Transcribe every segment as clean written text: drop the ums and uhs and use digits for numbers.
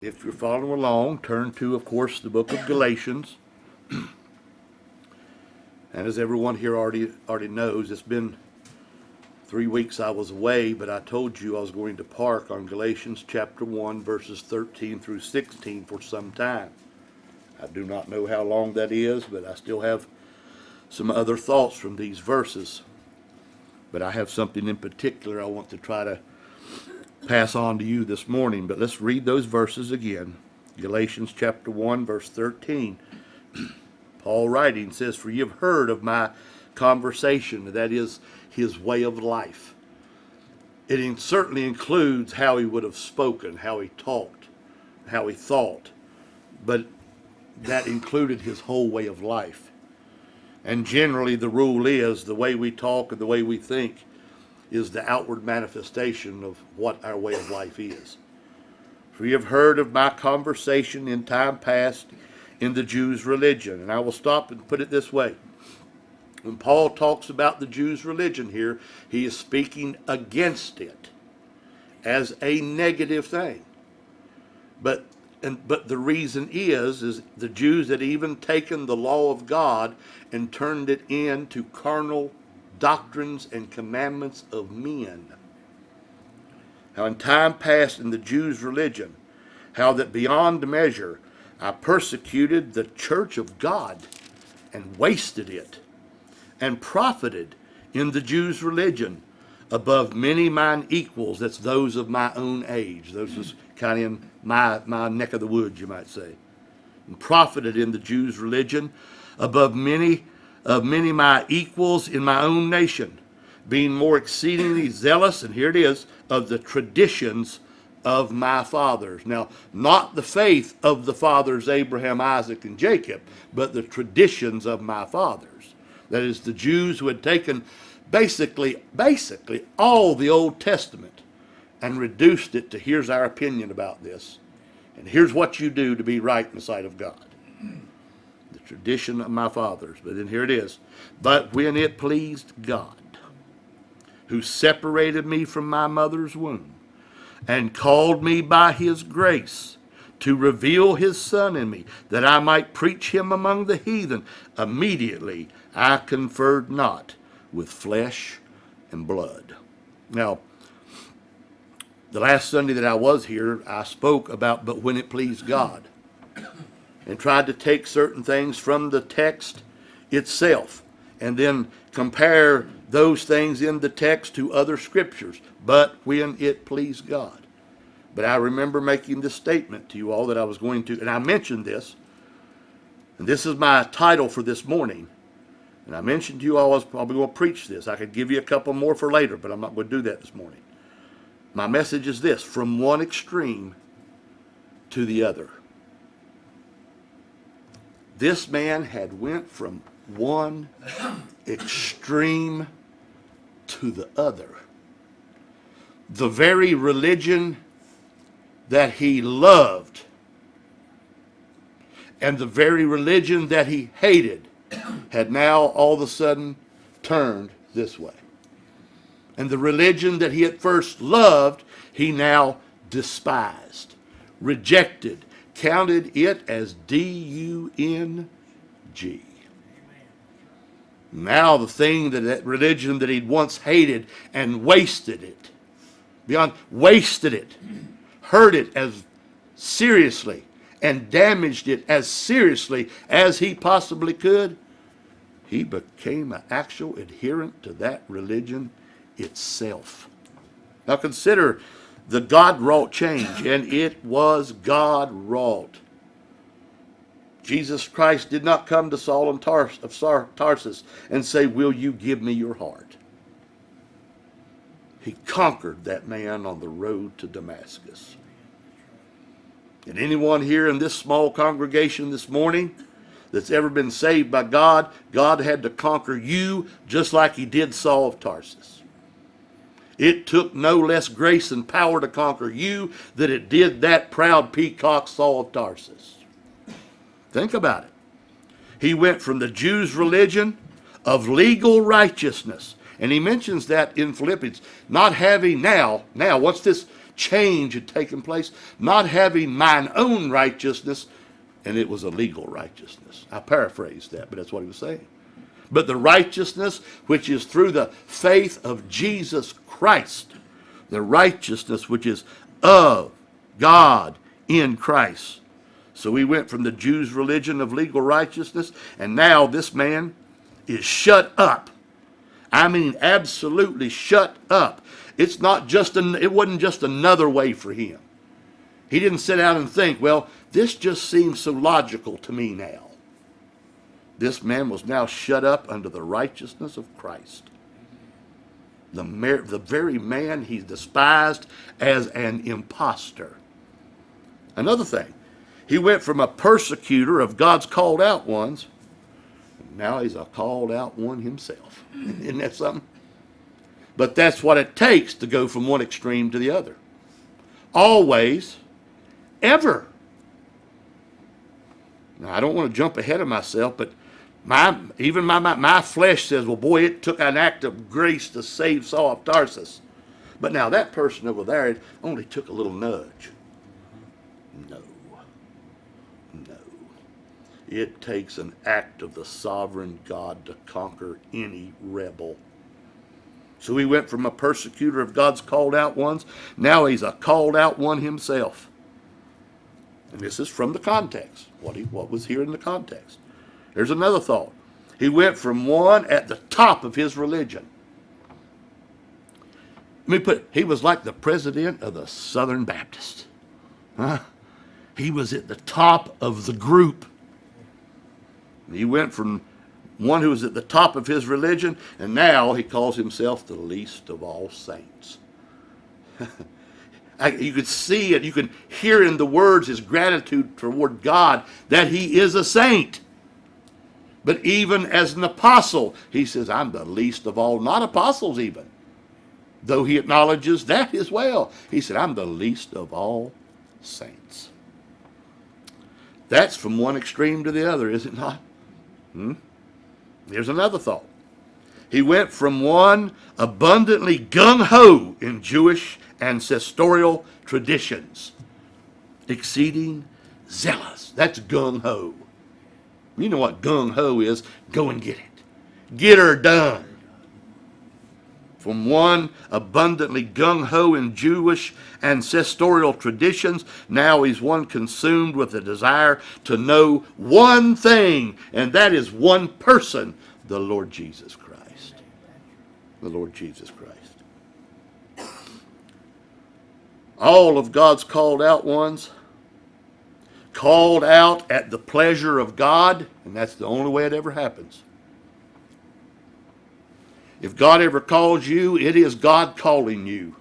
If you're following along, turn to, of course, the book of Galatians. And as everyone here already knows, it's been 3 weeks I was away, but I told you I was going to park on Galatians chapter 1, verses 13 through 16 for some time. I do not know how long that is, but I still have some other thoughts from these verses. But I have something in particular I want to try to pass on to you this morning. But let's read those verses again. Galatians chapter 1, verse 13. Paul writing says, "For you have heard of my conversation," that is his way of life. It certainly includes how he would have spoken, how he talked, how he thought, but that included his whole way of life. And generally the rule is the way we talk and the way we think is the outward manifestation of what our way of life is. "For you have heard of my conversation in time past in the Jews' religion." And I will stop and put it this way. When Paul talks about the Jews' religion here, he is speaking against it as a negative thing. But the reason is the Jews had even taken the law of God and turned it into carnal doctrines and commandments of men. How in time past in the Jews' religion, how that beyond measure I persecuted the church of God and wasted it, and profited in the Jews' religion above many mine equals, that's those of my own age. Those is kind of in my neck of the woods, you might say. And profited in the Jews' religion above many my equals in my own nation, being more exceedingly zealous, and here it is, of the traditions of my fathers. Now, not the faith of the fathers Abraham, Isaac, and Jacob, but the traditions of my fathers. That is, the Jews who had taken basically all the Old Testament and reduced it to here's our opinion about this, and here's what you do to be right in the sight of God. The tradition of my fathers. But then here it is. "But when it pleased God, who separated me from my mother's womb, and called me by his grace to reveal his Son in me, that I might preach him among the heathen, immediately I conferred not with flesh and blood." Now, the last Sunday that I was here, I spoke about "but when it pleased God," and tried to take certain things from the text itself and then compare those things in the text to other scriptures. But when it pleased God. But I remember making this statement to you all that I was going to, and I mentioned this, and this is my title for this morning. And I mentioned to you all I was probably going to preach this. I could give you a couple more for later, but I'm not going to do that this morning. My message is this: from one extreme to the other. This man had went from one extreme to the other. The very religion that he loved and the very religion that he hated had now all of a sudden turned this way. And the religion that he at first loved, he now despised, rejected, counted it as dung. Now the thing that religion that he'd once hated and wasted it, hurt it as seriously and damaged it as seriously as he possibly could, he became an actual adherent to that religion itself. Now consider the God-wrought change, and it was God-wrought. Jesus Christ did not come to Saul of Tarsus and say, "Will you give me your heart?" He conquered that man on the road to Damascus. And anyone here in this small congregation this morning that's ever been saved by God, God had to conquer you just like he did Saul of Tarsus. It took no less grace and power to conquer you than it did that proud peacock Saul of Tarsus. Think about it. He went from the Jews' religion of legal righteousness, and he mentions that in Philippians, not having now, once this change had taken place, not having mine own righteousness, and it was a legal righteousness. I paraphrased that, but that's what he was saying. But the righteousness which is through the faith of Jesus Christ, the righteousness which is of God in Christ. So we went from the Jews' religion of legal righteousness, and now this man is shut up. I mean, absolutely shut up. It wasn't just another way for him. He didn't sit down and think, well, this just seems so logical to me now. This man was now shut up under the righteousness of Christ. The very man he despised as an imposter. Another thing, he went from a persecutor of God's called out ones, now he's a called out one himself. Isn't that something? But that's what it takes to go from one extreme to the other. Always, ever. Now, I don't want to jump ahead of myself, but my flesh says, well, boy, it took an act of grace to save Saul of Tarsus. But now that person over there, it only took a little nudge. No. It takes an act of the sovereign God to conquer any rebel. So he went from a persecutor of God's called out ones, now he's a called out one himself. And this is from the context, what was here in the context. There's another thought. He went from one at the top of his religion. He was like the president of the Southern Baptist. He was at the top of the group. He went from one who was at the top of his religion, and now he calls himself the least of all saints. You could see it, you can hear in the words his gratitude toward God that he is a saint. But even as an apostle, he says, I'm the least of all, not apostles even. Though he acknowledges that as well. He said, I'm the least of all saints. That's from one extreme to the other, is it not? Here's another thought. He went from one abundantly gung-ho in Jewish ancestral traditions, exceeding zealous. That's gung-ho. You know what gung-ho is. Go and get it. Get her done. From one abundantly gung-ho in Jewish ancestral traditions, now he's one consumed with a desire to know one thing, and that is one person, the Lord Jesus Christ. The Lord Jesus Christ. All of God's called out ones, called out at the pleasure of God, and that's the only way it ever happens. If God ever calls you, it is God calling you.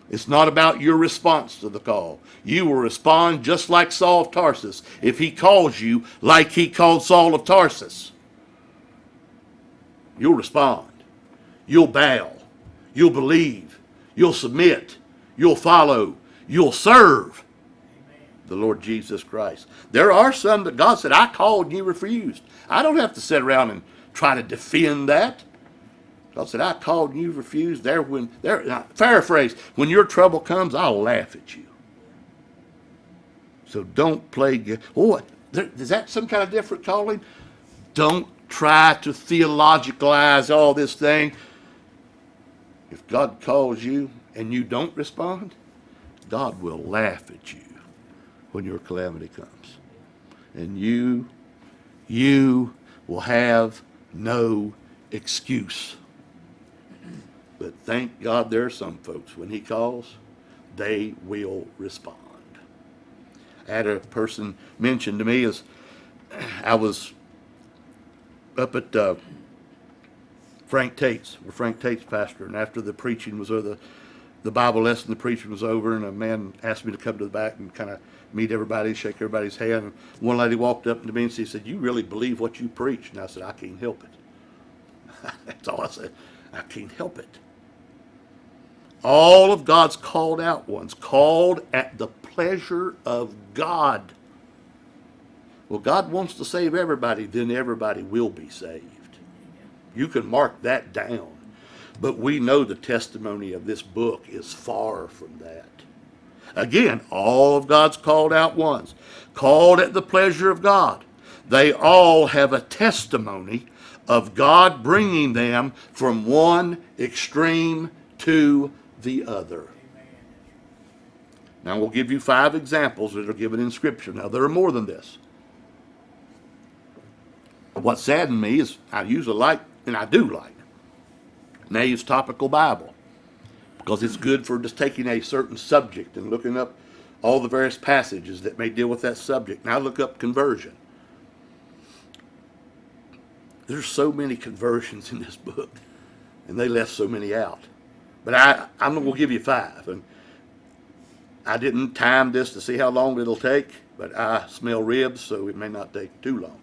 It's not about your response to the call. You will respond just like Saul of Tarsus if he calls you like he called Saul of Tarsus. You'll respond. You'll bow. You'll believe. You'll submit. You'll follow. You'll serve the Lord Jesus Christ. There are some that God said, I called and you refused. I don't have to sit around and try to defend that. God said, I called and you refused. Paraphrase, when your trouble comes, I'll laugh at you. So don't play. Is that some kind of different calling? Don't try to theologicalize all this thing. If God calls you and you don't respond, God will laugh at you when your calamity comes. And you will have no excuse. But thank God there are some folks, when he calls, they will respond. I had a person mention to me as I was up at Frank Tate's, where Frank Tate's pastor, and after the preaching was over, the Bible lesson, the preaching was over, and a man asked me to come to the back and kind of meet everybody, shake everybody's hand. And one lady walked up to me and she said, you really believe what you preach? And I said, I can't help it. That's all I said. I can't help it. All of God's called out ones, called at the pleasure of God. Well, God wants to save everybody, then everybody will be saved. You can mark that down. But we know the testimony of this book is far from that. Again, all of God's called out ones, called at the pleasure of God. They all have a testimony of God bringing them from one extreme to the other. Now we'll give you 5 examples that are given in Scripture. Now there are more than this. What saddened me is I usually like, and I do like, Nave's Topical Bible, because it's good for just taking a certain subject and looking up all the various passages that may deal with that subject. Now look up conversion. There's so many conversions in this book, and they left so many out. But I'm going to give you 5. And I didn't time this to see how long it'll take, but I smell ribs, so it may not take too long.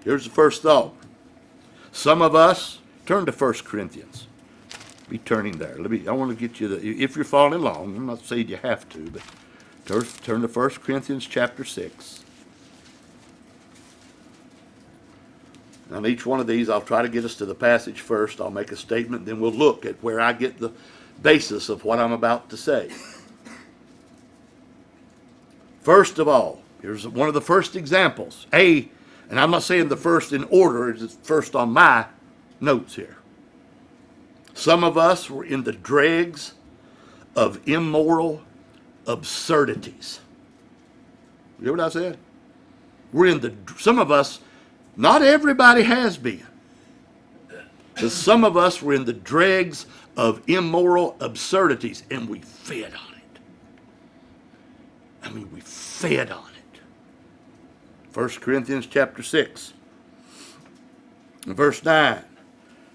Here's the first thought. Some of us, turn to 1 Corinthians. Be turning there. I want to get you if you're following along, I'm not saying you have to, but turn to 1 Corinthians chapter 6. On each one of these, I'll try to get us to the passage first. I'll make a statement, then we'll look at where I get the basis of what I'm about to say. First of all, here's one of the first examples. And I'm not saying the first in order, it's first on my notes here. Some of us were in the dregs of immoral absurdities. You hear what I said? Some of us, not everybody has been, but some of us were in the dregs of immoral absurdities, and we fed on it. I mean, we fed on it. 1 Corinthians chapter 6, verse 9.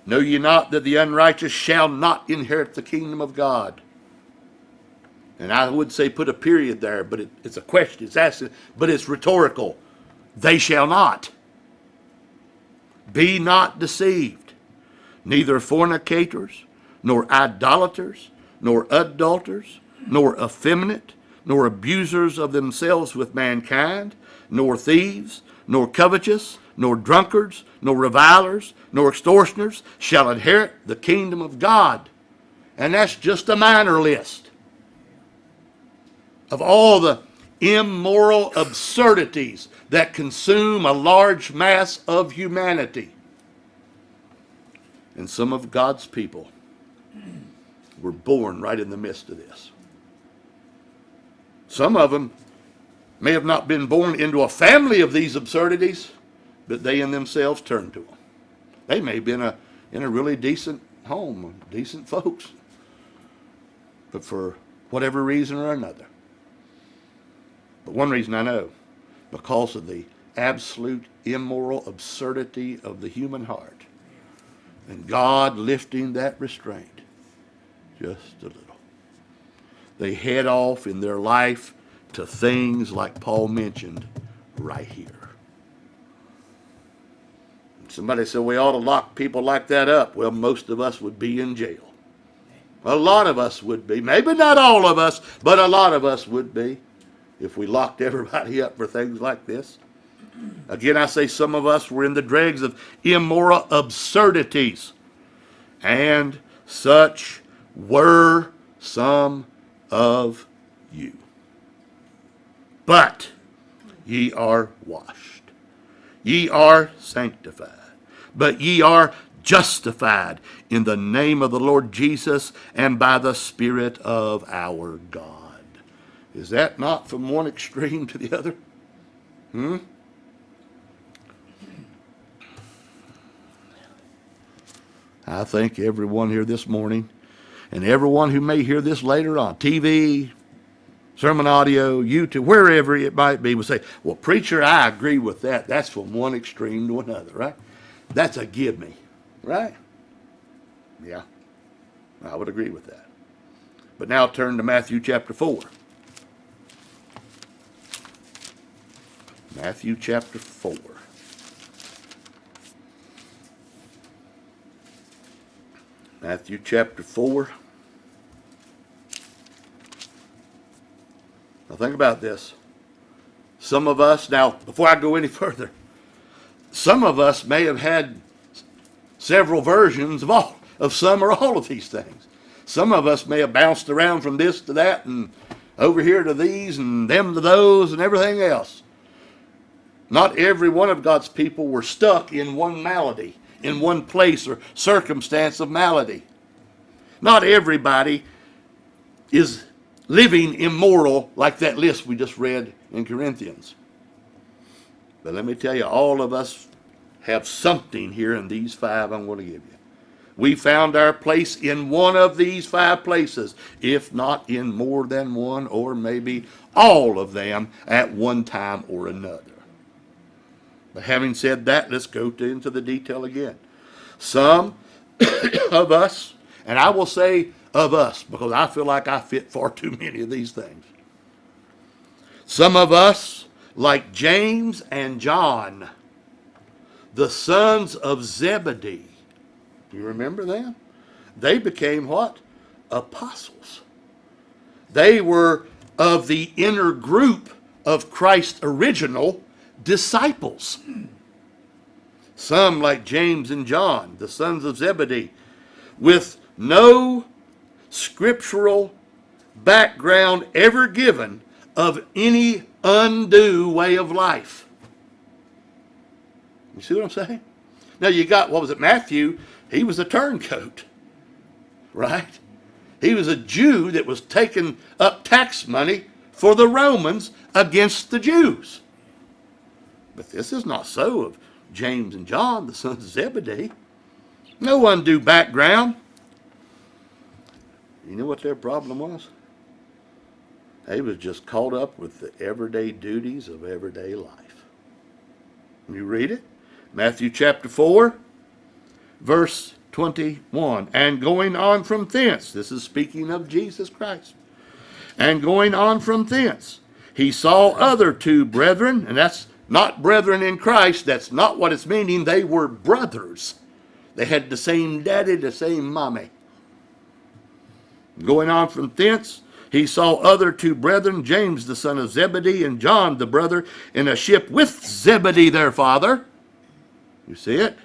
Know ye not that the unrighteous shall not inherit the kingdom of God? And I would say put a period there, but it's a question. It's asking, but it's rhetorical. They shall not. Be not deceived. Neither fornicators, nor idolaters, nor adulterers, nor effeminate, nor abusers of themselves with mankind, nor thieves, nor covetous, nor drunkards, nor revilers, nor extortioners shall inherit the kingdom of God. And that's just a minor list of all the immoral absurdities that consume a large mass of humanity. And some of God's people were born right in the midst of this. Some of them may have not been born into a family of these absurdities, but they in themselves turned to them. They may have been in a really decent home, decent folks, but for whatever reason or another. But one reason I know, because of the absolute immoral absurdity of the human heart, and God lifting that restraint just a little. They head off in their life to things like Paul mentioned right here. Somebody said we ought to lock people like that up. Well, most of us would be in jail. A lot of us would be. Maybe not all of us, but a lot of us would be if we locked everybody up for things like this. Again, I say some of us were in the dregs of immoral absurdities. And such were some of you. But ye are washed. Ye are sanctified. But ye are justified in the name of the Lord Jesus and by the Spirit of our God. Is that not from one extreme to the other? I think everyone here this morning, and everyone who may hear this later on, TV, sermon audio, YouTube, wherever it might be, will say, well, preacher, I agree with that. That's from one extreme to another, right? That's a give me, right? Yeah, I would agree with that. But now turn to Matthew chapter 4. Matthew chapter 4. Matthew chapter 4. Now think about this. Some of us, now before I go any further, some of us may have had several versions of some or all of these things. Some of us may have bounced around from this to that and over here to these and them to those and everything else. Not every one of God's people were stuck in one malady, in one place or circumstance of malady. Not everybody is living immoral like that list we just read in Corinthians. But let me tell you, all of us have something here in these 5 I'm going to give you. We found our place in one of these 5 places, if not in more than one, or maybe all of them at one time or another. But having said that, let's go into the detail again. Some of us, and I will say of us, because I feel like I fit far too many of these things. Some of us, like James and John, the sons of Zebedee. Do you remember them? They became what? Apostles. They were of the inner group of Christ's original disciples. Some, like James and John, the sons of Zebedee, with no scriptural background ever given of any undue way of life. You see what I'm saying? Now you got, what was it, Matthew? He was a turncoat, right? He was a Jew that was taking up tax money for the Romans against the Jews. But this is not so of James and John, the sons of Zebedee. No undue background. You know what their problem was? They was just caught up with the everyday duties of everyday life. You read it? Matthew chapter 4, verse 21. And going on from thence, this is speaking of Jesus Christ. And going on from thence, he saw other 2 brethren, and that's not brethren in Christ, that's not what it's meaning. They were brothers. They had the same daddy, the same mommy. Going on from thence, he saw other 2 brethren, James the son of Zebedee and John the brother, in a ship with Zebedee their father. You see it?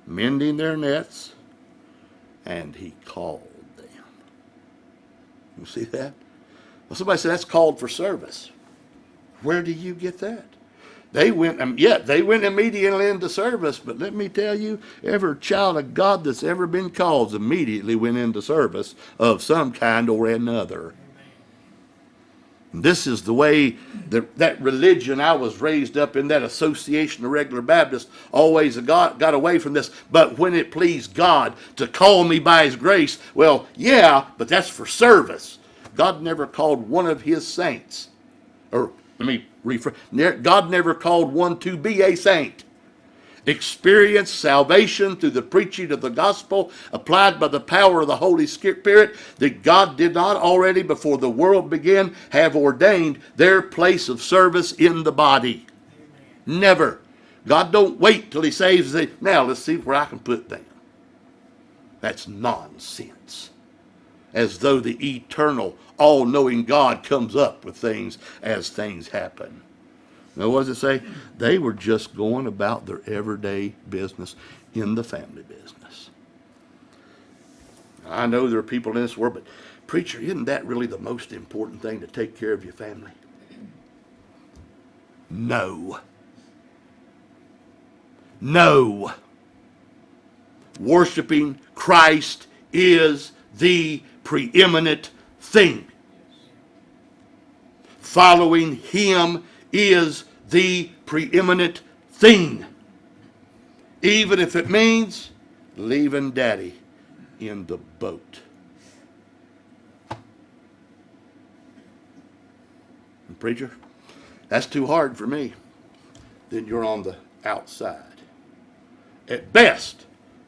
Mending their nets. And he called them. You see that? Well, somebody said that's called for service. Where do you get that? They went immediately into service, but let me tell you, every child of God that's ever been called immediately went into service of some kind or another. This is the way that religion I was raised up in, that association of regular Baptists, always got away from this. But when it pleased God to call me by his grace, well, yeah, but that's for service. God never called one of his saints, or let me rephrase, God never called one to be a saint. Experience salvation through the preaching of the gospel applied by the power of the Holy Spirit that God did not already before the world began have ordained their place of service in the body. Amen. Never. God don't wait till he saves them. Now let's see where I can put them. That's nonsense. As though the eternal, all-knowing God comes up with things as things happen. Now, what does it say? They were just going about their everyday business in the family business. I know there are people in this world, but preacher, isn't that really the most important thing, to take care of your family? No. No. Worshiping Christ is the preeminent thing. Following him is the preeminent thing. Even if it means leaving daddy in the boat. And preacher, that's too hard for me. Then you're on the outside. At best,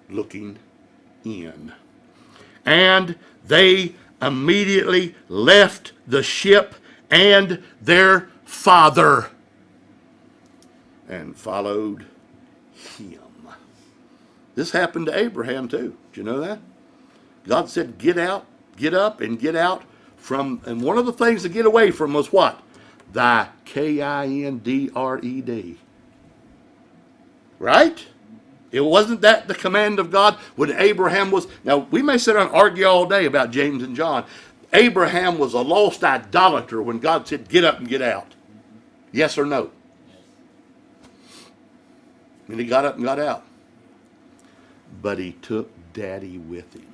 looking in. And they immediately left the ship and their father and followed him. This happened to Abraham too. Did you know that? God said, get out, get up and get out from, and one of the things to get away from was what? Thy Kindred. Right? It wasn't that the command of God when Abraham was. Now, we may sit around and argue all day about James and John. Abraham was a lost idolater when God said, get up and get out. Yes or no? And he got up and got out. But he took Daddy with him.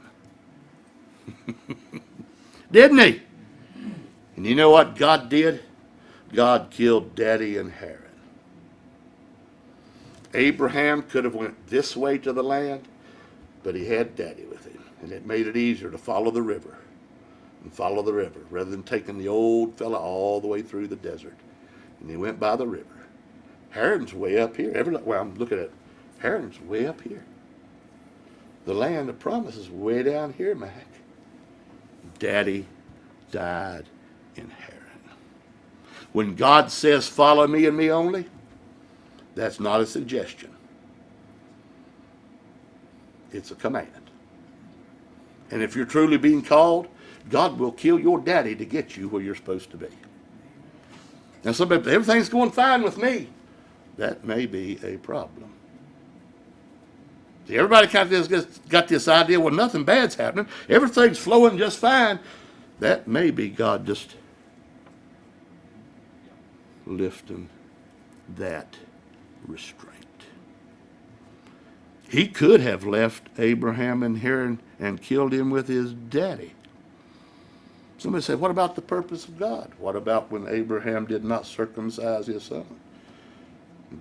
Didn't he? And you know what God did? God killed Daddy and Haran. Abraham could have went this way to the land, but he had Daddy with him. And it made it easier to follow the river. And follow the river, rather than taking the old fella all the way through the desert. And he went by the river. Haran's way up here. Well, I'm looking at Haran's way up here. The land of promise is way down here, Mac. Daddy died in Haran. When God says, follow me and me only, that's not a suggestion. It's a command. And if you're truly being called, God will kill your daddy to get you where you're supposed to be. Now, somebody, everything's going fine with me. That may be a problem. See, everybody kind of just got this idea, well, nothing bad's happening. Everything's flowing just fine. That may be God just lifting that restraint. He could have left Abraham and Haran and killed him with his daddy. Somebody said, what about the purpose of God? What about when Abraham did not circumcise his son?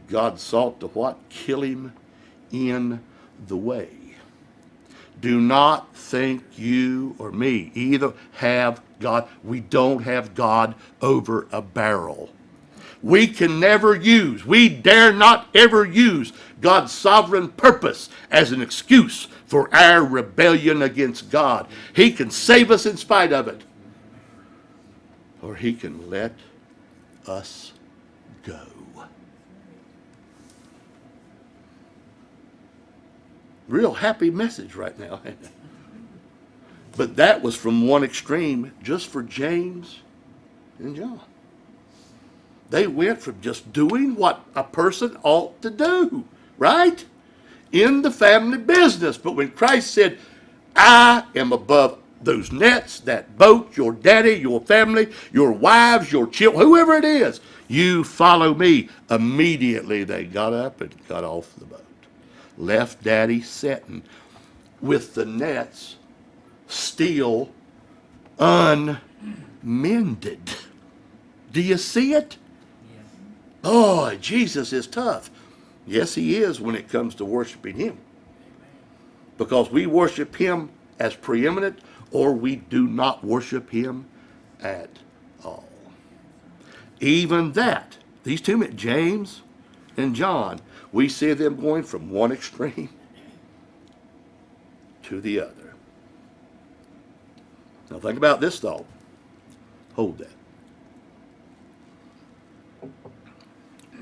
God sought to what? Kill him in the way. Do not think you or me either have God. We don't have God over a barrel. We can never use, we dare not ever use God's sovereign purpose as an excuse for our rebellion against God. He can save us in spite of it, or he can let us go. Real happy message right now. But that was from one extreme just for James and John. They went from just doing what a person ought to do, right? In the family business. But when Christ said, I am above those nets, that boat, your daddy, your family, your wives, your children, whoever it is, you follow me. Immediately they got up and got off the boat. Left daddy sitting with the nets still unmended. Do you see it? Oh, Jesus is tough. Yes, he is when it comes to worshiping him. Because we worship him as preeminent, or we do not worship him at all. Even that, these two men, James and John, we see them going from one extreme to the other. Now think about this thought. Hold that.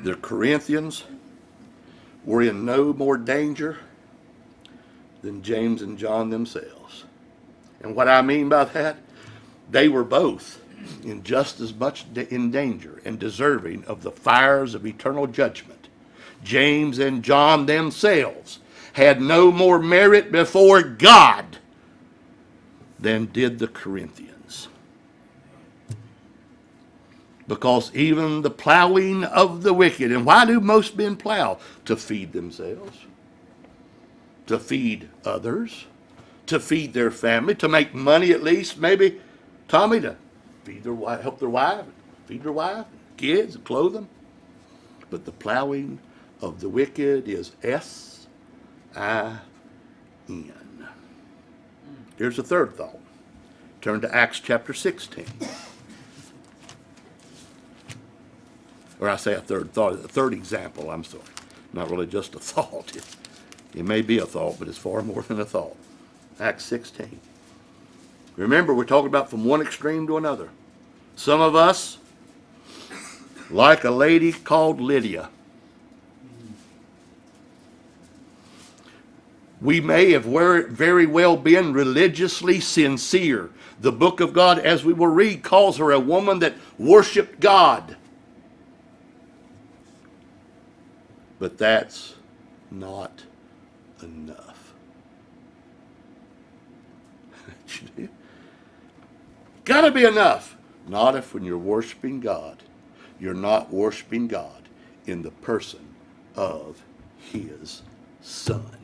The Corinthians were in no more danger than James and John themselves. And what I mean by that, they were both in just as much in danger and deserving of the fires of eternal judgment. James and John themselves had no more merit before God than did the Corinthians. Because even the plowing of the wicked, and why do most men plow? To feed themselves, to feed others, to feed their family, to make money at least, maybe, Tommy, to feed their wife, help their wife, feed their wife, kids, and clothe them. But the plowing of the wicked is S-I-N. Here's a third thought. Turn to Acts chapter 16. Or I say a third thought, a third example, I'm sorry. Not really just a thought. It may be a thought, but it's far more than a thought. Acts 16. Remember, we're talking about from one extreme to another. Some of us, like a lady called Lydia, we may have very well been religiously sincere. The book of God, as we will read, calls her a woman that worshiped God. But that's not enough. Gotta be enough. Not if when you're worshiping God, you're not worshiping God in the person of his Son.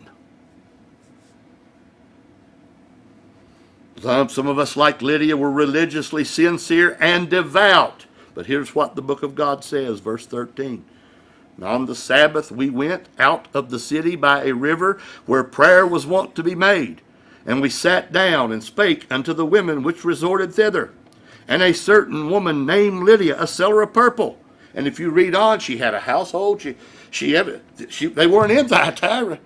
Some of us, like Lydia, were religiously sincere and devout. But here's what the book of God says, verse 13. And on the Sabbath we went out of the city by a river where prayer was wont to be made. And we sat down and spake unto the women which resorted thither. And a certain woman named Lydia, a seller of purple. And if you read on, she had a household. They weren't in Thyatira.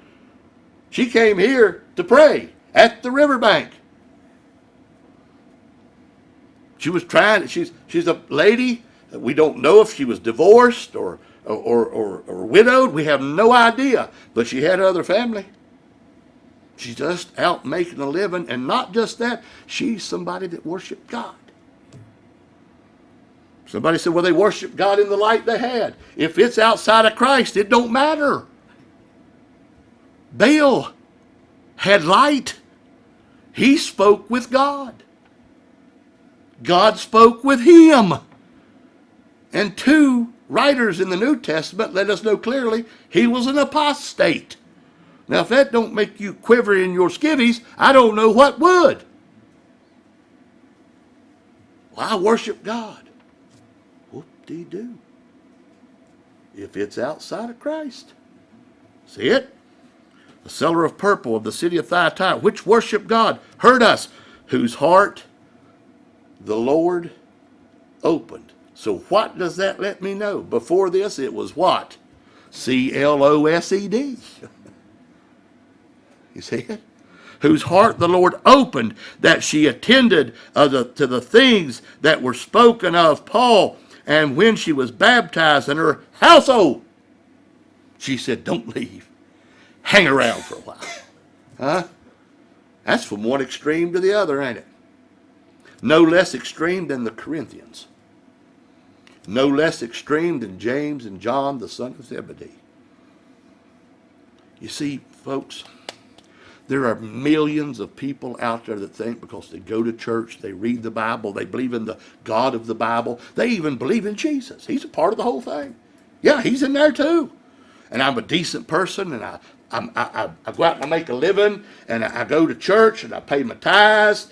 She came here to pray at the riverbank. She was trying. She's a lady. We don't know if she was divorced or widowed. We have no idea. But she had other family. She's just out making a living, and not just that. She's somebody that worshiped God. Somebody said, well, they worship God in the light they had. If it's outside of Christ, it don't matter. Baal had light. He spoke with God. God spoke with him. And two writers in the New Testament let us know clearly he was an apostate. Now, if that don't make you quiver in your skivvies, I don't know what would. Well, I worship God. Whoop-de-doo. If it's outside of Christ. See it? The seller of purple of the city of Thyatira, which worship God, heard us, whose heart the Lord opened. So what does that let me know? Before this, it was what? C-L-O-S-E-D. You see it? Whose heart the Lord opened, that she attended to the things that were spoken of Paul. And when she was baptized in her household, she said, don't leave. Hang around for a while. Huh? That's from one extreme to the other, ain't it? No less extreme than the Corinthians. No less extreme than James and John, the son of Zebedee. You see, folks, there are millions of people out there that think because they go to church, they read the Bible, they believe in the God of the Bible, they even believe in Jesus. He's a part of the whole thing. Yeah, he's in there too. And I'm a decent person, and I go out and I make a living, and I go to church, and I pay my tithes.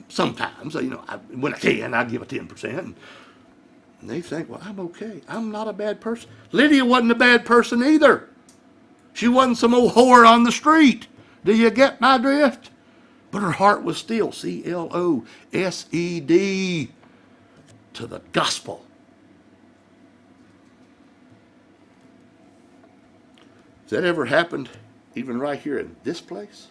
Sometimes, when I can, I give a 10%. And they think, well, I'm okay. I'm not a bad person. Lydia wasn't a bad person either. She wasn't some old whore on the street. Do you get my drift? But her heart was still, C-L-O-S-E-D, to the gospel. Has that ever happened even right here in this place?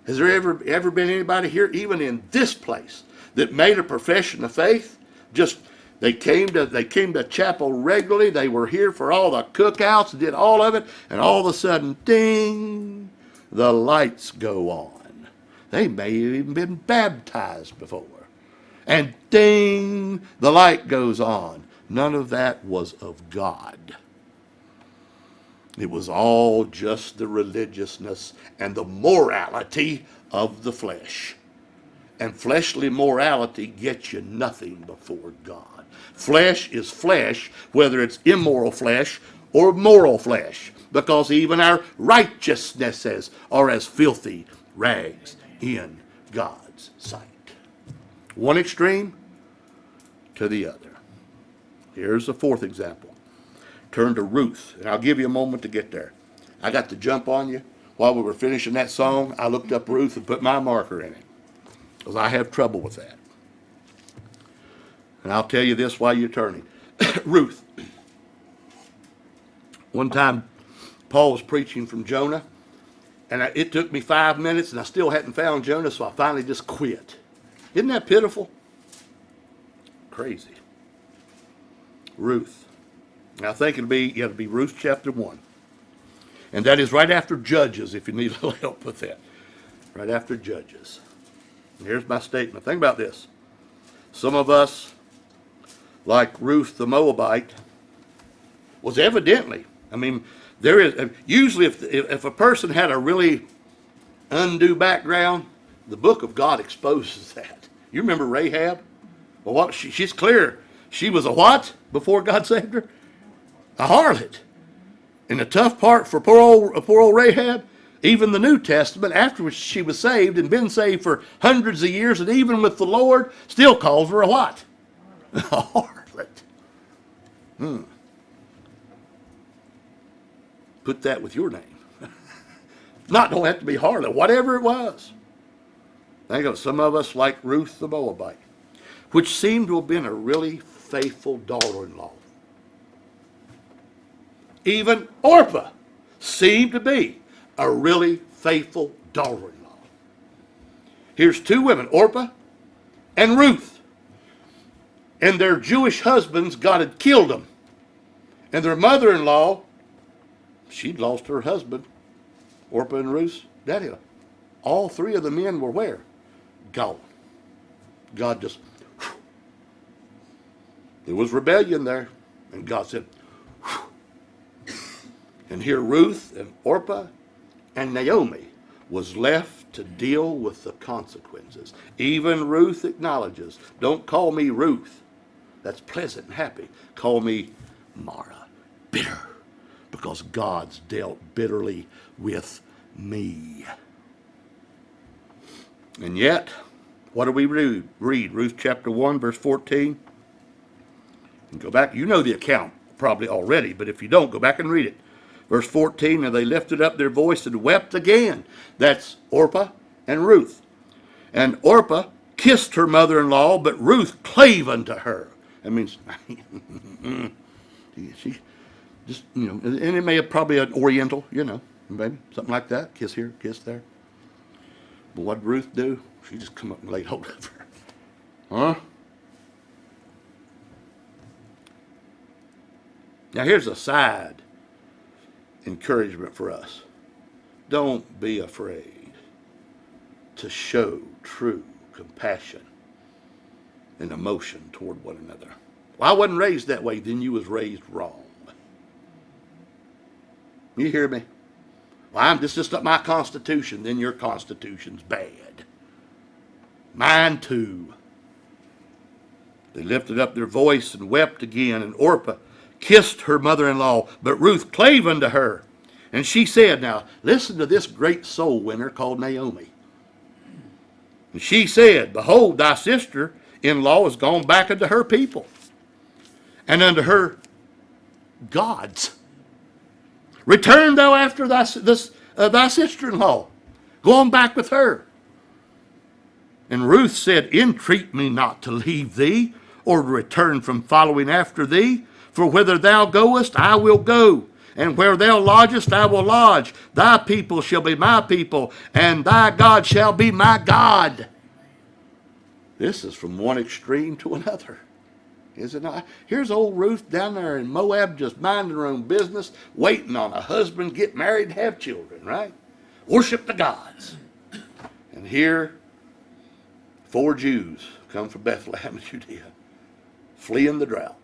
Has there ever been anybody here, even in this place, that made a profession of faith? Just they came to chapel regularly. They were here for all the cookouts, did all of it, and all of a sudden, ding, the lights go on. They may have even been baptized before. And ding, the light goes on. None of that was of God. It was all just the religiousness and the morality of the flesh. And fleshly morality gets you nothing before God. Flesh is flesh, whether it's immoral flesh or moral flesh, because even our righteousnesses are as filthy rags in God's sight. One extreme to the other. Here's the fourth example. Turn to Ruth, and I'll give you a moment to get there. I got to jump on you. While we were finishing that song, I looked up Ruth and put my marker in it, because I have trouble with that. And I'll tell you this while you're turning. Ruth. One time, Paul was preaching from Jonah, and it took me 5 minutes, and I still hadn't found Jonah, so I finally just quit. Isn't that pitiful? Crazy. Ruth. Now I think it'll be Ruth chapter 1. And that is right after Judges, if you need a little help with that. Right after Judges. And here's my statement. Think about this. Some of us, like Ruth the Moabite, was evidently, There is, usually if a person had a really undue background, the book of God exposes that. You remember Rahab? Well, what, she's clear. She was a what before God saved her? A harlot. And the tough part for poor old Rahab, even the New Testament, after she was saved and been saved for hundreds of years, and even with the Lord, still calls her a what? A harlot. Put that with your name. Don't have to be harlot, whatever it was. Think of some of us like Ruth the Moabite, which seemed to have been a really faithful daughter-in-law. Even Orpah seemed to be a really faithful daughter-in-law. Here's two women, Orpah and Ruth. And their Jewish husbands, God had killed them. And their mother-in-law, she'd lost her husband, Orpah and Ruth's daddy. All three of the men were where? Gone. God just, whew. There was rebellion there. And God said, whew. And here Ruth and Orpah and Naomi was left to deal with the consequences. Even Ruth acknowledges, don't call me Ruth. That's pleasant and happy. Call me Mara, bitter, because God's dealt bitterly with me. And yet, what do we read? Ruth chapter 1, verse 14. And go back. You know the account probably already, but if you don't, go back and read it. Verse 14, and they lifted up their voice and wept again. That's Orpah and Ruth. And Orpah kissed her mother-in-law, but Ruth clave unto her. That means, she just, and it may have probably an Oriental, maybe something like that. Kiss here, kiss there. But what did Ruth do? She just come up and laid hold of her. Huh? Now here's a side encouragement for us. Don't be afraid to show true compassion and emotion toward one another. Well, I wasn't raised that way, then you was raised wrong. You hear me? Well, this is just my constitution, then your constitution's bad. Mine too. They lifted up their voice and wept again, and Orpah kissed her mother-in-law, but Ruth clave unto her. And she said, now, listen to this great soul winner called Naomi. And she said, behold, thy sister-in-law is gone back unto her people and unto her gods. Return thou after thy sister-in-law. Go on back with her. And Ruth said, entreat me not to leave thee, or to return from following after thee. For whither thou goest, I will go. And where thou lodgest, I will lodge. Thy people shall be my people, and thy God shall be my God. This is from one extreme to another, is it not? Here's old Ruth down there in Moab just minding her own business, waiting on a husband, get married, and have children, right? Worship the gods. And here, 4 Jews come from Bethlehem, Judea, fleeing the drought.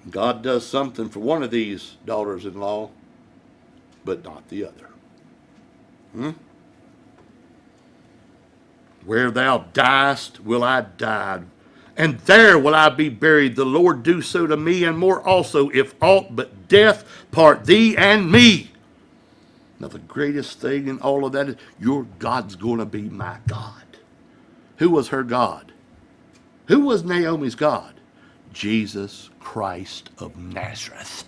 God does something for one of these daughters-in-law, but not the other. Where thou diest will I die, and there will I be buried. The Lord do so to me, and more also, if aught but death part thee and me. Now the greatest thing in all of that is your God's going to be my God. Who was her God? Who was Naomi's God? Jesus Christ of Nazareth.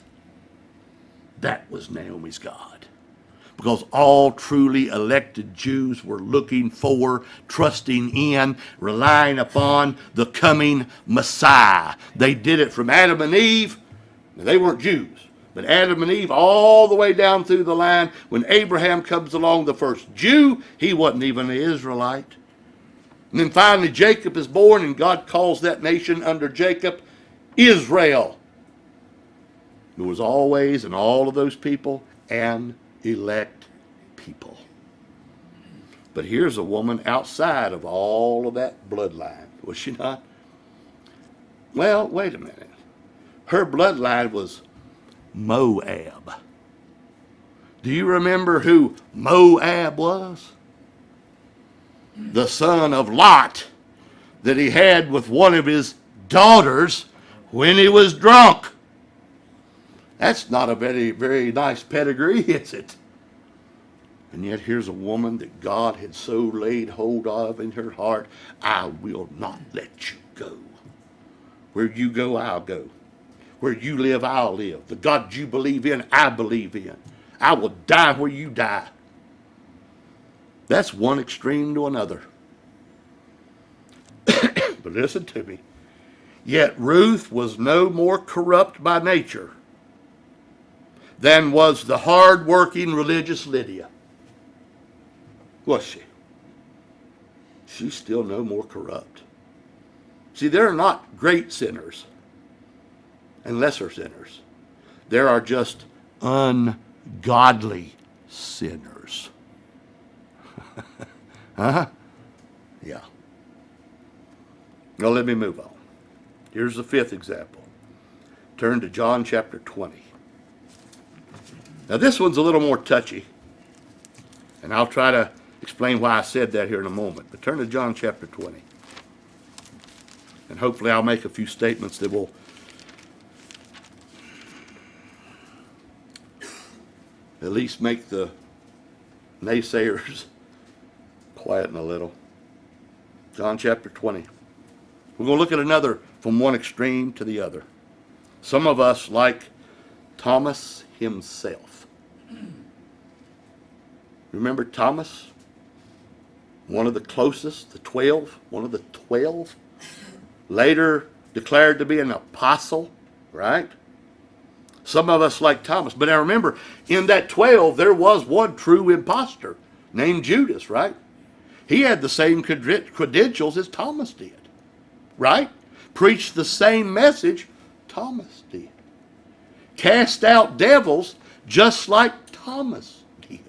That was Naomi's God. Because all truly elected Jews were looking for, trusting in, relying upon the coming Messiah. They did it from Adam and Eve. Now, they weren't Jews, but Adam and Eve all the way down through the line. When Abraham comes along, the first Jew, he wasn't even an Israelite. And then finally Jacob is born, and God calls that nation under Jacob Israel. There was always in all of those people an elect people. But here's a woman outside of all of that bloodline, was she not? Well, wait a minute. Her bloodline was Moab. Do you remember who Moab was? The son of Lot that he had with one of his daughters when he was drunk. That's not a very, very nice pedigree, is it? And yet here's a woman that God had so laid hold of in her heart. I will not let you go. Where you go, I'll go. Where you live, I'll live. The God you believe in, I believe in. I will die where you die. That's one extreme to another. But listen to me. Yet Ruth was no more corrupt by nature than was the hard-working religious Lydia. Was she? She's still no more corrupt. See, there are not great sinners and lesser sinners. There are just ungodly sinners. Huh? Yeah. Now let me move on. Here's the fifth example. Turn to John chapter 20. Now this one's a little more touchy, and I'll try to explain why I said that here in a moment. But turn to John chapter 20. And hopefully I'll make a few statements that will at least make the naysayers quieten a little. John chapter 20. We're going to look at another from one extreme to the other. Some of us like Thomas himself. Remember Thomas? One of the closest, the 12, one of the 12. Later declared to be an apostle, right? Some of us like Thomas. But now remember, in that 12, there was one true imposter named Judas, right? He had the same credentials as Thomas did, right? Preached the same message Thomas did. Cast out devils just like Thomas did.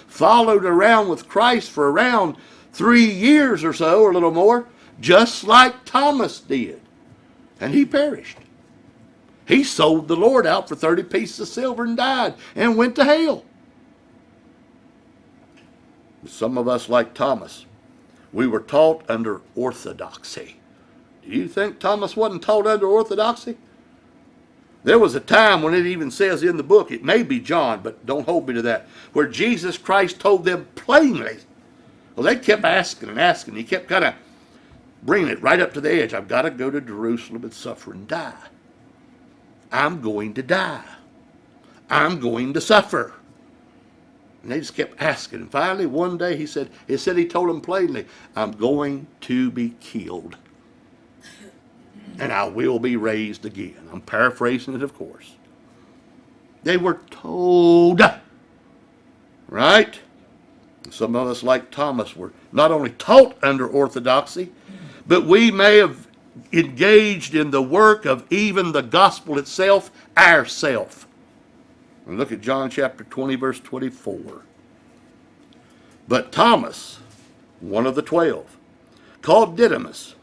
Followed around with Christ for around 3 years or so, or a little more, just like Thomas did. And he perished. He sold the Lord out for 30 pieces of silver and died and went to hell. Some of us, like Thomas, we were taught under orthodoxy. Do you think Thomas wasn't taught under orthodoxy? There was a time when it even says in the book, it may be John, but don't hold me to that, where Jesus Christ told them plainly. Well, they kept asking and asking. He kept kind of bringing it right up to the edge. I've got to go to Jerusalem and suffer and die. I'm going to die. I'm going to suffer. And they just kept asking. And finally, one day he told them plainly, I'm going to be killed. And I will be raised again. I'm paraphrasing it, of course. They were told, right? Some of us, like Thomas, were not only taught under orthodoxy, but we may have engaged in the work of even the gospel itself, ourself. And look at John chapter 20, verse 24. But Thomas, one of the 12, called Didymus,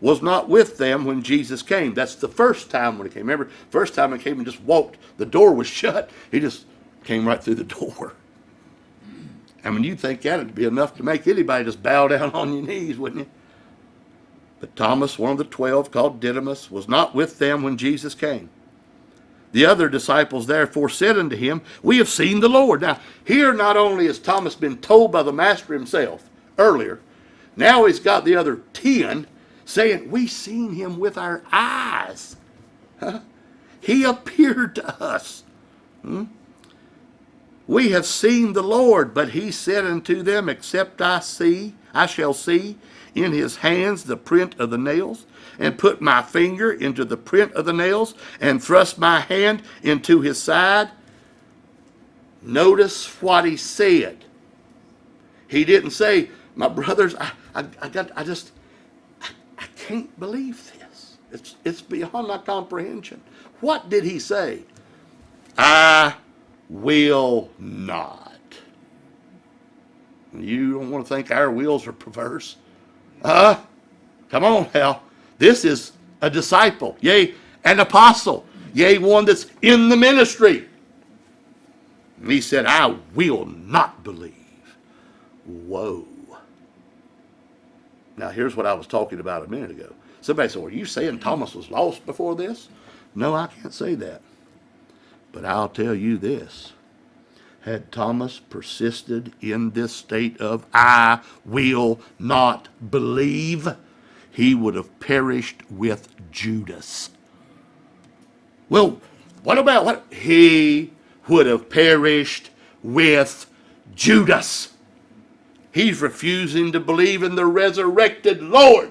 was not with them when Jesus came. That's the first time when he came. Remember, first time he came and just walked. The door was shut. He just came right through the door. I mean, you'd think that would be enough to make anybody just bow down on your knees, wouldn't you? But Thomas, one of the 12, called Didymus, was not with them when Jesus came. The other disciples therefore said unto him, We have seen the Lord. Now, here not only has Thomas been told by the Master himself earlier, now he's got the other 10 saying, We've seen him with our eyes. Huh? He appeared to us. We have seen the Lord. But he said unto them, Except I shall see in his hands the print of the nails, and put my finger into the print of the nails, and thrust my hand into his side. Notice what he said. He didn't say, My brothers, I can't believe this. It's beyond my comprehension. What did he say? I will not. You don't want to think our wills are perverse. Come on, Hal. This is a disciple, yea, an apostle. yea, one that's in the ministry. And he said, I will not believe. Whoa. Now, here's what I was talking about a minute ago. Somebody said, well, are you saying Thomas was lost before this? No, I can't say that. But I'll tell you this. Had Thomas persisted in this state of, I will not believe, he would have perished with Judas. Well, what about what? He would have perished with Judas. He's refusing to believe in the resurrected Lord.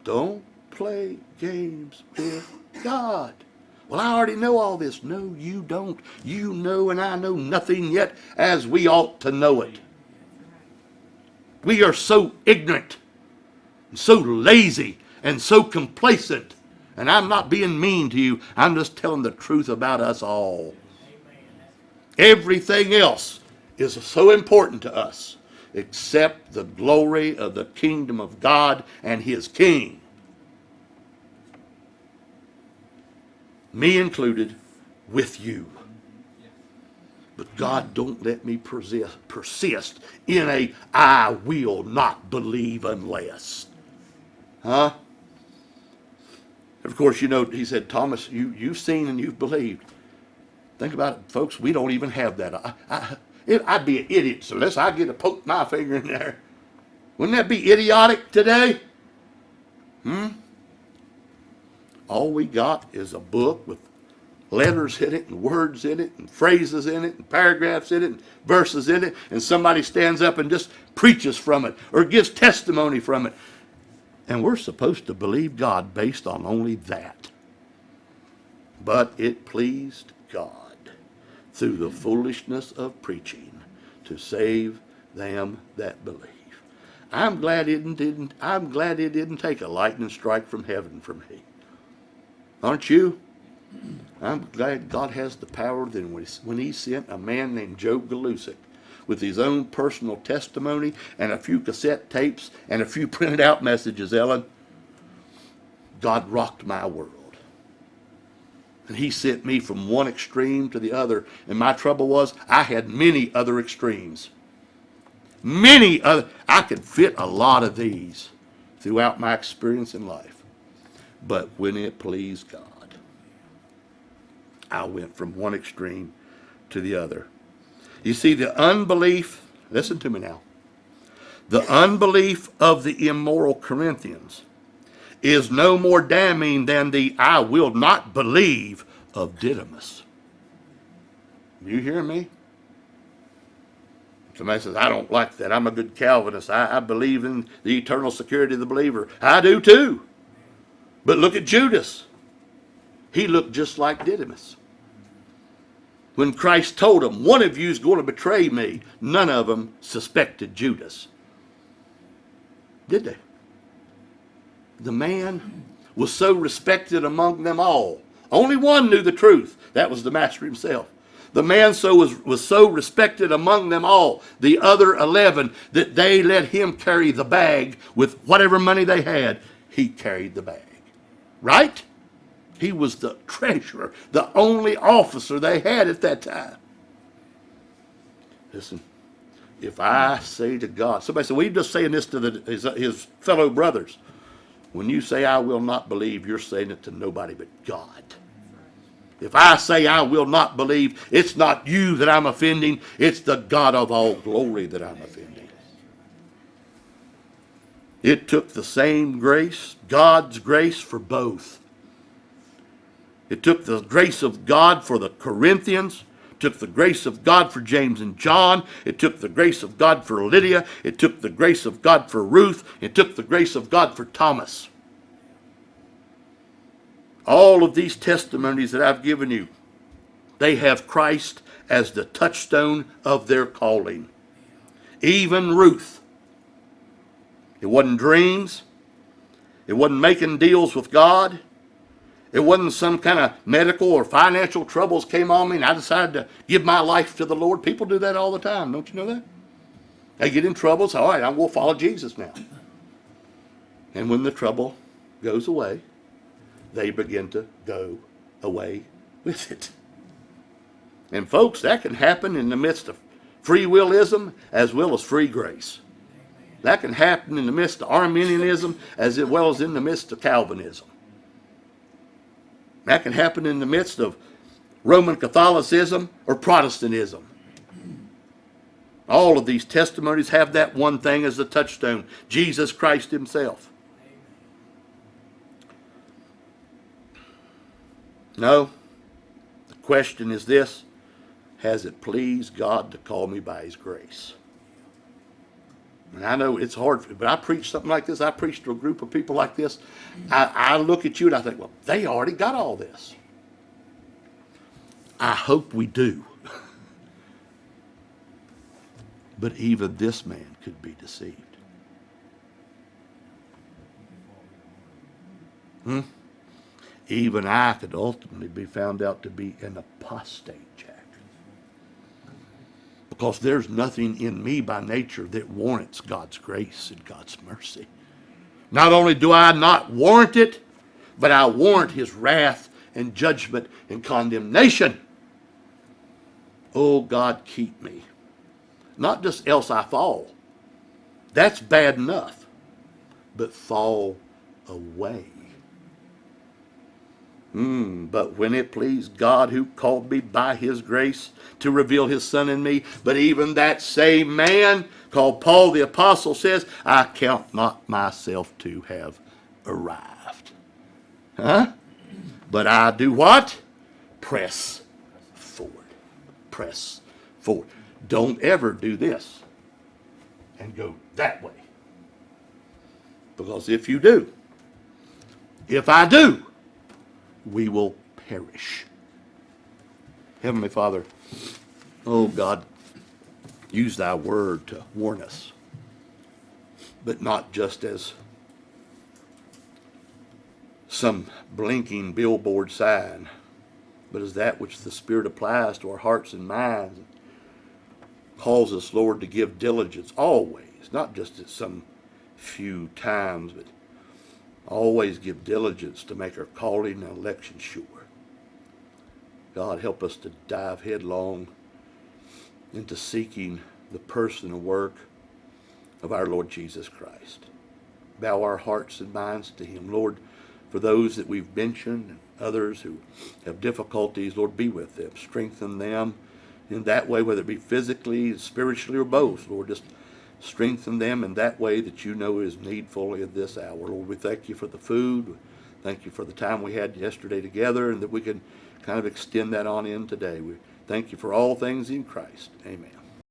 Don't play games with God. Well, I already know all this. No, you don't. You know and I know nothing yet as we ought to know it. We are so ignorant, and so lazy, and so complacent. And I'm not being mean to you. I'm just telling the truth about us all. Everything else is so important to us except the glory of the kingdom of God and his king. Me included, with you. But God, don't let me persist in a I will not believe unless. Huh? Of course, you know, he said, Thomas, you've seen and you've believed. Think about it, folks. We don't even have that. I'd be an idiot unless I get to poke my finger in there. Wouldn't that be idiotic today? All we got is a book with letters in it and words in it and phrases in it and paragraphs in it and verses in it, and somebody stands up and just preaches from it or gives testimony from it. And we're supposed to believe God based on only that. But it pleased God through the foolishness of preaching to save them that believe. I'm glad it didn't take a lightning strike from heaven for me. Aren't you? I'm glad God has the power then when he sent a man named Joe Galusick with his own personal testimony and a few cassette tapes and a few printed out messages, Ellen. God rocked my world. And he sent me from one extreme to the other. And my trouble was I had many other extremes. Many other. I could fit a lot of these throughout my experience in life. But when it pleased God, I went from one extreme to the other. You see, the unbelief, listen to me now, the unbelief of the immoral Corinthians is no more damning than the I will not believe of Didymus. You hear me? Somebody says, I don't like that. I'm a good Calvinist. I believe in the eternal security of the believer. I do too. But look at Judas. He looked just like Didymus. When Christ told him, one of you is going to betray me, none of them suspected Judas. Did they? The man was so respected among them all. Only one knew the truth. That was the master himself. The man was so respected among them all, the other 11, that they let him carry the bag with whatever money they had. He carried the bag. Right? He was the treasurer, the only officer they had at that time. Listen, if I say to God, somebody said, well, you're just saying this to his fellow brothers. When you say I will not believe, you're saying it to nobody but God. If I say I will not believe, it's not you that I'm offending, it's the God of all glory that I'm offending. It took the same grace, God's grace for both. It took the grace of God for the Corinthians. It took the grace of God for James and John. It took the grace of God for Lydia. It took the grace of God for Ruth. It took the grace of God for Thomas. All of these testimonies that I've given you, they have Christ as the touchstone of their calling. Even Ruth. It wasn't dreams. It wasn't making deals with God. It wasn't some kind of medical or financial troubles came on me and I decided to give my life to the Lord. People do that all the time. Don't you know that? They get in trouble. So, all right, I'm going to follow Jesus now. And when the trouble goes away, they begin to go away with it. And folks, that can happen in the midst of free willism as well as free grace. That can happen in the midst of Arminianism as well as in the midst of Calvinism. That can happen in the midst of Roman Catholicism or Protestantism. All of these testimonies have that one thing as the touchstone: Jesus Christ himself. No, the question is this: has it pleased God to call me by his grace? And I know it's hard, but I preach something like this. I preach to a group of people like this. I look at you and I think, well, they already got all this. I hope we do. But even this man could be deceived. Even I could ultimately be found out to be an apostate, Jack. Because there's nothing in me by nature that warrants God's grace and God's mercy. Not only do I not warrant it, but I warrant his wrath and judgment and condemnation. Oh, God, keep me. Not just else I fall. That's bad enough. But fall away. But when it pleased God who called me by his grace to reveal his Son in me, but even that same man called Paul the Apostle says, I count not myself to have arrived. But I do what? Press forward. Press forward. Don't ever do this and go that way. Because if you do, if I do, we will perish. Heavenly Father, oh God, use thy word to warn us, but not just as some blinking billboard sign, but as that which the Spirit applies to our hearts and minds. Calls us, Lord, to give diligence always, not just at some few times, but always give diligence to make our calling and election sure. God, help us to dive headlong into seeking the person and work of our Lord Jesus Christ. Bow our hearts and minds to him. Lord, for those that we've mentioned and others who have difficulties, Lord, be with them. Strengthen them in that way, whether it be physically, spiritually, or both. Lord, just strengthen them in that way that you know is needful in this hour. Lord, we thank you for the food. Thank you for the time we had yesterday together, and that we can kind of extend that on in today. We thank you for all things in Christ. Amen.